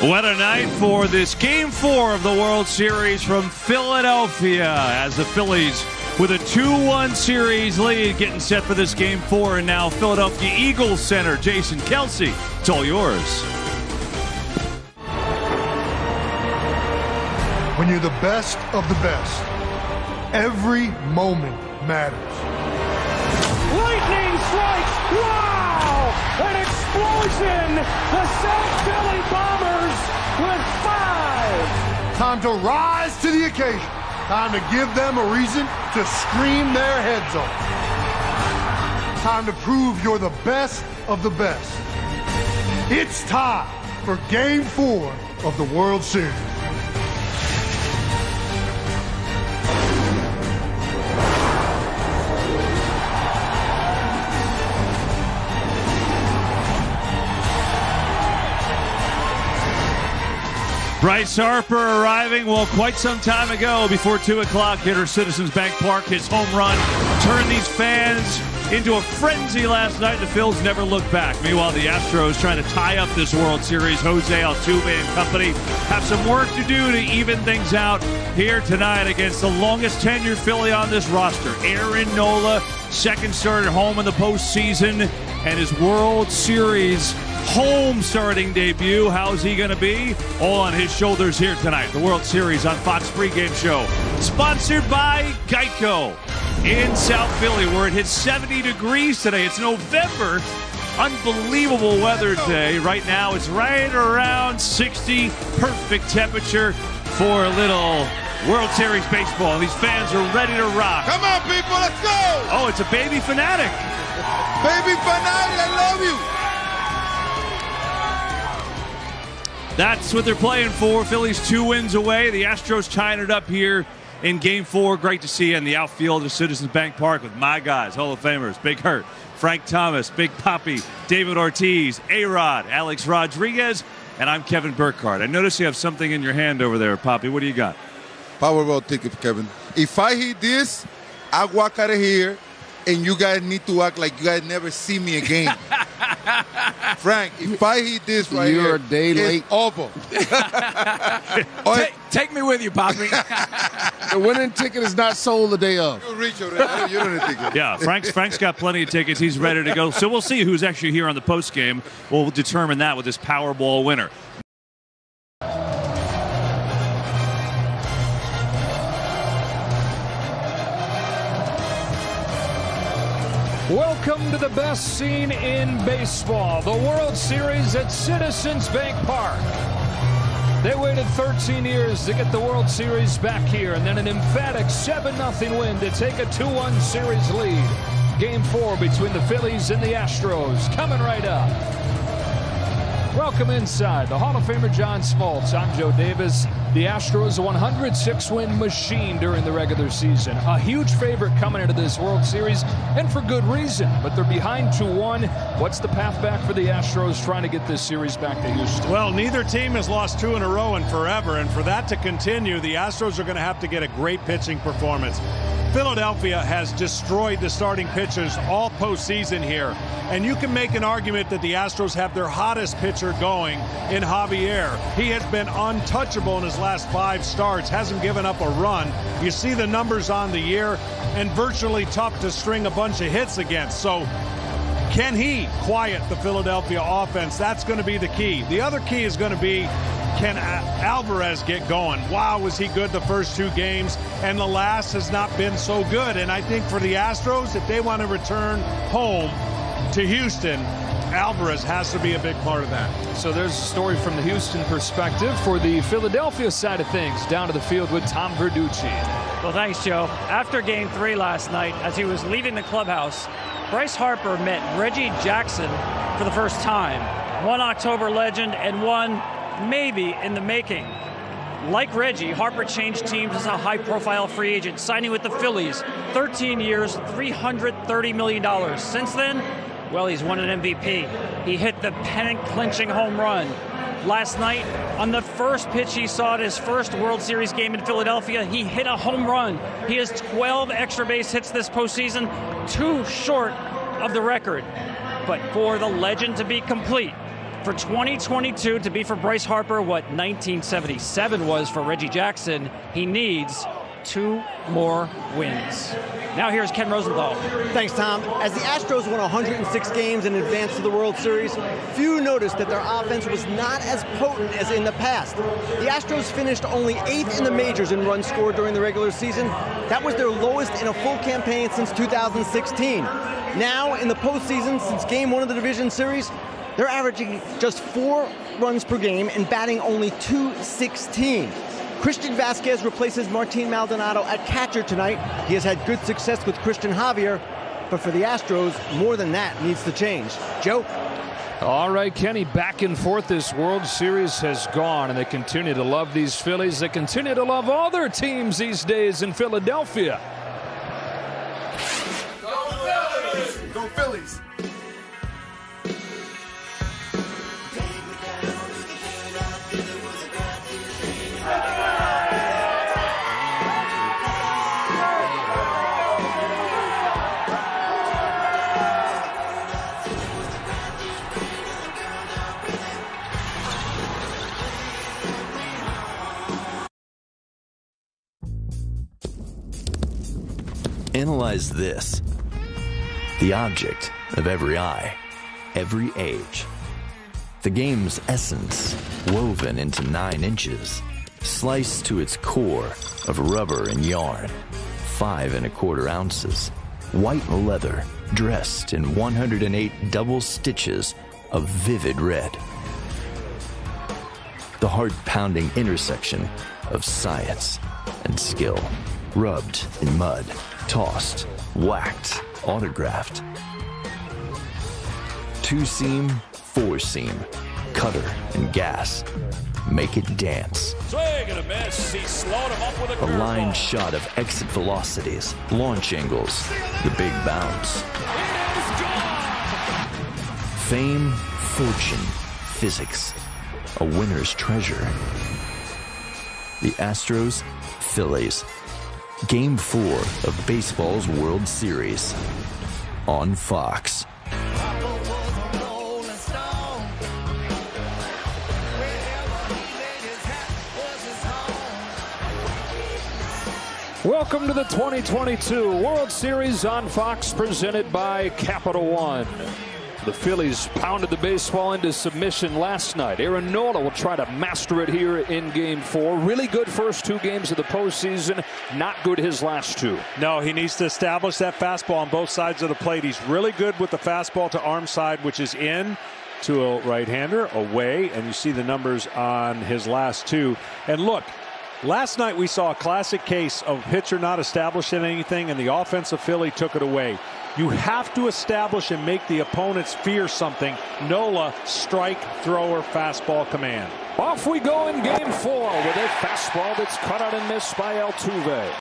What a night for this Game 4 of the World Series from Philadelphia, as the Phillies with a 2-1 series lead getting set for this Game 4. And now Philadelphia Eagles center Jason Kelce, it's all yours. When you're the best of the best, every moment matters. Lightning strikes! Wow! An explosion! The South Philly Bombers with 5! Time to rise to the occasion. Time to give them a reason to scream their heads off. Time to prove you're the best of the best. It's time for Game 4 of the World Series. Bryce Harper arriving, well, quite some time ago, before 2 o'clock, hitter Citizens Bank Park. His home run turned these fans into a frenzy last night. The Phils never looked back. Meanwhile, the Astros trying to tie up this World Series. Jose Altuve and company have some work to do to even things out here tonight against the longest tenured Philly on this roster. Aaron Nola, second start at home in the postseason, and his World Series home starting debut. How's he going to be? All on his shoulders here tonight. The World Series on Fox Pregame Show. Sponsored by Geico in South Philly, where it hits 70 degrees today. It's November. Unbelievable weather today. Right now it's right around 60. Perfect temperature for a little World Series baseball. These fans are ready to rock. Come on, people, let's go! Oh, it's a baby fanatic. Baby fanatic, I love you. That's what they're playing for. Phillies 2 wins away. The Astros tying it up here in Game 4. Great to see you in the outfield of Citizens Bank Park with my guys, Hall of Famers, Big Hurt, Frank Thomas, Big Papi, David Ortiz, A-Rod, Alex Rodriguez, and I'm Kevin Burkhardt. I notice you have something in your hand over there, Papi. What do you got? Powerball ticket, Kevin. If I hit this, I walk out of here, and you guys need to act like you guys never see me again. Frank, if I hit this right here, you're a day late. Awful. Take me with you, Poppy. The winning ticket is not sold the day of. You're rich already. You don't need a ticket. Yeah, Frank's got plenty of tickets. He's ready to go. So we'll see who's actually here on the post game. We'll determine that with this Powerball winner. Welcome to the best scene in baseball, the World Series at Citizens Bank Park. They waited 13 years to get the World Series back here, and then an emphatic 7-0 win to take a 2-1 series lead. Game 4 between the Phillies and the Astros coming right up. Welcome inside the Hall of Famer John Smoltz. I'm Joe Davis. The Astros, a 106-win machine during the regular season. A huge favorite coming into this World Series, and for good reason. But they're behind 2-1. What's the path back for the Astros trying to get this series back to Houston? Well, neither team has lost 2 in a row in forever, and for that to continue, the Astros are going to have to get a great pitching performance. Philadelphia has destroyed the starting pitchers all postseason here, and you can make an argument that the Astros have their hottest pitcher going in Javier. He has been untouchable in his last 5 starts, hasn't given up a run. You see the numbers on the year, and virtually tough to string a bunch of hits against. So can he quiet the Philadelphia offense? That's going to be the key. The other key is going to be, can Alvarez get going? Wow, was he good the first 2 games, and the last has not been so good. And I think for the Astros, if they want to return home to Houston, Alvarez has to be a big part of that. So there's a story from the Houston perspective. For the Philadelphia side of things, down to the field with Tom Verducci. Well, thanks, Joe. After Game 3 last night, as he was leaving the clubhouse, Bryce Harper met Reggie Jackson for the first time. One October legend and one maybe in the making. Like Reggie, Harper changed teams as a high-profile free agent, signing with the Phillies. 13 years, $330 million. Since then, well, he's won an MVP. He hit the pennant-clinching home run last night. On the first pitch he saw at his first World Series game in Philadelphia, he hit a home run. He has 12 extra base hits this postseason, 2 short of the record. But for the legend to be complete, For 2022 to be for Bryce Harper what 1977 was for Reggie Jackson, he needs 2 more wins. Now here's Ken Rosenthal. Thanks, Tom. As the Astros won 106 games and advanced to the World Series, few noticed that their offense was not as potent as in the past. The Astros finished only 8th in the majors in runs scored during the regular season. That was their lowest in a full campaign since 2016. Now, in the postseason, since Game 1 of the division series, they're averaging just 4 runs per game and batting only .216. Christian Vasquez replaces Martin Maldonado at catcher tonight. He has had good success with Christian Javier, but for the Astros, more than that needs to change. Joe? All right, Kenny, back and forth this World Series has gone, and they continue to love these Phillies. They continue to love all their teams these days in Philadelphia. Go Phillies! Go Phillies! Analyze this. The object of every eye, every age. The game's essence, woven into 9 inches, sliced to its core of rubber and yarn, 5 1/4 ounces, white leather, dressed in 108 double stitches of vivid red. The heart-pounding intersection of science and skill, rubbed in mud, tossed, whacked, autographed. 2-seam, 4-seam, cutter and gas. Make it dance. Swing and a miss. He slowed him up with a A line shot of exit velocities, launch angles, the big bounce. Fame, fortune, physics. A winner's treasure. The Astros, Phillies. Game 4 of baseball's World Series on Fox. Welcome to the 2022 World Series on Fox, presented by Capital One. The Phillies pounded the baseball into submission last night. Aaron Nola will try to master it here in Game 4. Really good first 2 games of the postseason. Not good his last 2. No, he needs to establish that fastball on both sides of the plate. He's really good with the fastball to arm side, which is in to a right-hander, away, and you see the numbers on his last 2. And look, last night we saw a classic case of pitcher not establishing anything, and the offensive Philly took it away. You have to establish and make the opponents fear something. Nola, strike, thrower, fastball command. Off we go in Game 4 with a fastball that's cut out and missed by Altuve.